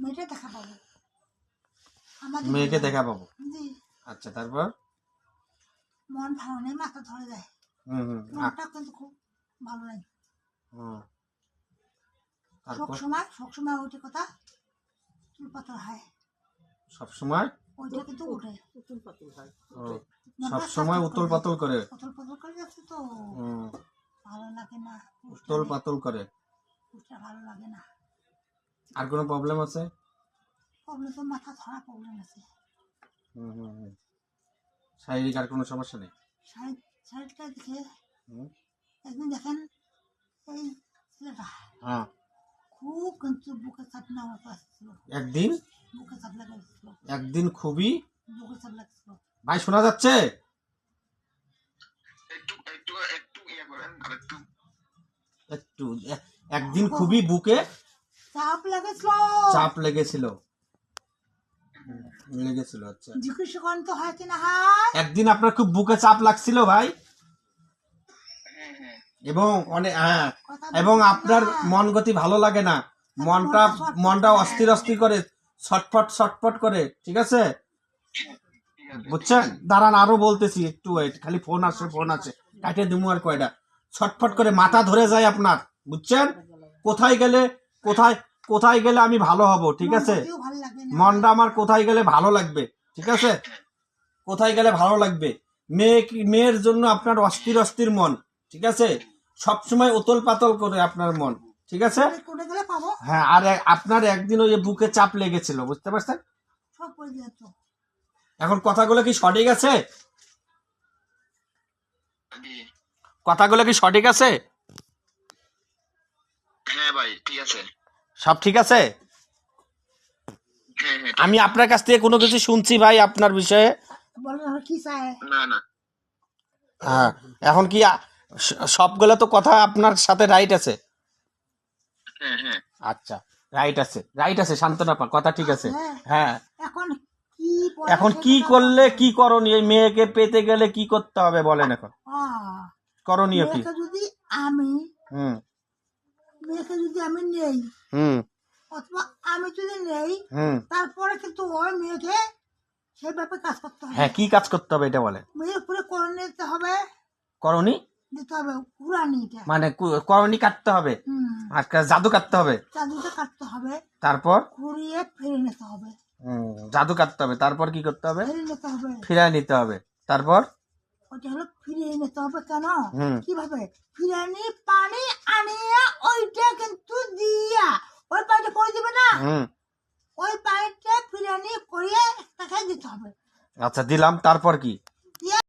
মেয়েটা দেখা পাবো, মেয়েকে দেখা পাবো। জি। আচ্ছা, তারপর? মন ভালো নেই, মাথা ধরে যায়। মনটা কিন্তু খুব ভালো নেই। সবসময় ওইটা কথা চুল পাতল হয়, সবসময় ওইটা কিন্তু উঠে সবসময় উতল পাতল করে যাচ্ছে তো ভালো লাগে না, উতল পাতল করে। ভালো লাগে না। আর কোনো প্রবলেম আছে? প্রবলেম তো মাথা ধরা প্রবলেম আছে। শারীরিক আর কোনো সমস্যা নেই? শারীরটা দেখে একদিন দেখেন এই ছেলেটা খুব কিন্তু বুকে চাপ নেওয়া আসছিল। একদিন বুকে চাপ লাগাচ্ছিল, একদিন খুবই বুকে চাপ লাগছিল। ভাই শোনা যাচ্ছে? একটু একদিন খুবই বুকে চাপ লেগেছিল। আচ্ছা, জিজ্ঞেস করেন তো হয় কিনা হয়। একদিন আপনার খুব বুকে চাপ লাগছিল ভাই, এবং অনেক এবং আপনার মন গতি ভালো লাগে না, মনটা অস্থির অস্থির করে, ছটফট করে, ঠিক আছে? বুঝছেন? দাঁড়ান, আরো বলতেছি, একটু ওয়েট, খালি ফোন আছে কাটে দিমু আর কয়টা। ছটফট করে মাথা ধরে যায় আপনার, বুঝছেন? কোথায় গেলে আমি ভালো হব, ঠিক আছে? মনটা আমার কোথায় গেলে ভালো লাগবে, ঠিক আছে? কোথায় গেলে ভালো লাগবে? মেয়ের জন্য আপনার অস্থির মন, ঠিক আছে? সবসময় উতল পাতল করে আপনার মন, ঠিক আছে? হ্যাঁ, আর আপনার একদিন ওই বুকে চাপ লেগেছিল, বুঝতে পারছেন? এখন কথাগুলো কি সঠিক আছে? কথাগুলো কি সঠিক আছে? হ্যাঁ ভাই, ঠিক আছে, সব ঠিক আছে? আমি আপনার কাছ থেকে কোনো কিছু শুনছি ভাই আপনার বিষয়ে? না না, হ্যাঁ, এখন কি সবগুলো তো কথা আপনার সাথে রাইট আছে? আচ্ছা, রাইট আছে, শান্তনা পা, কথা ঠিক আছে। হ্যাঁ, এখন কি করলে কি করণীয়? এই মেয়েকে পেতে গেলে কি করতে হবে বলেন এখন? করণীয় কি? যদি আমি নেই, অথবা আমি যদি নেই, তারপরে কিন্তু ওই মেয়েকে সেই ব্যাপারে কাজ করতে হবে। হ্যাঁ, কি কাজ করতে হবে এটা বলেন? মেয়ের উপরে করণী দিতে হবে, করণী দিতে হবে, কুরানিটা মানে করণী কাটতে হবে, জাদু কাটতে হবে, জাদুটা কাটতে হবে, তারপর ঘুরিয়ে ফিরে নিতে হবে। জাদু কাটতে হবে, তারপর কি করতে হবে? ফিরে নিতে হবে, ফিরায় নিতে হবে, তারপর ওইটা হলো ফিরিয়ে নিতে হবে। কেন, কিভাবে? ফিরানি পানি আনিয়া ওইটা কিন্তু দিয়া ওই পানিটা করে দিবে না, ওই পানিটা ফিরানি করিয়ে তাকে দিতে হবে। আচ্ছা, দিলাম, তারপর কি?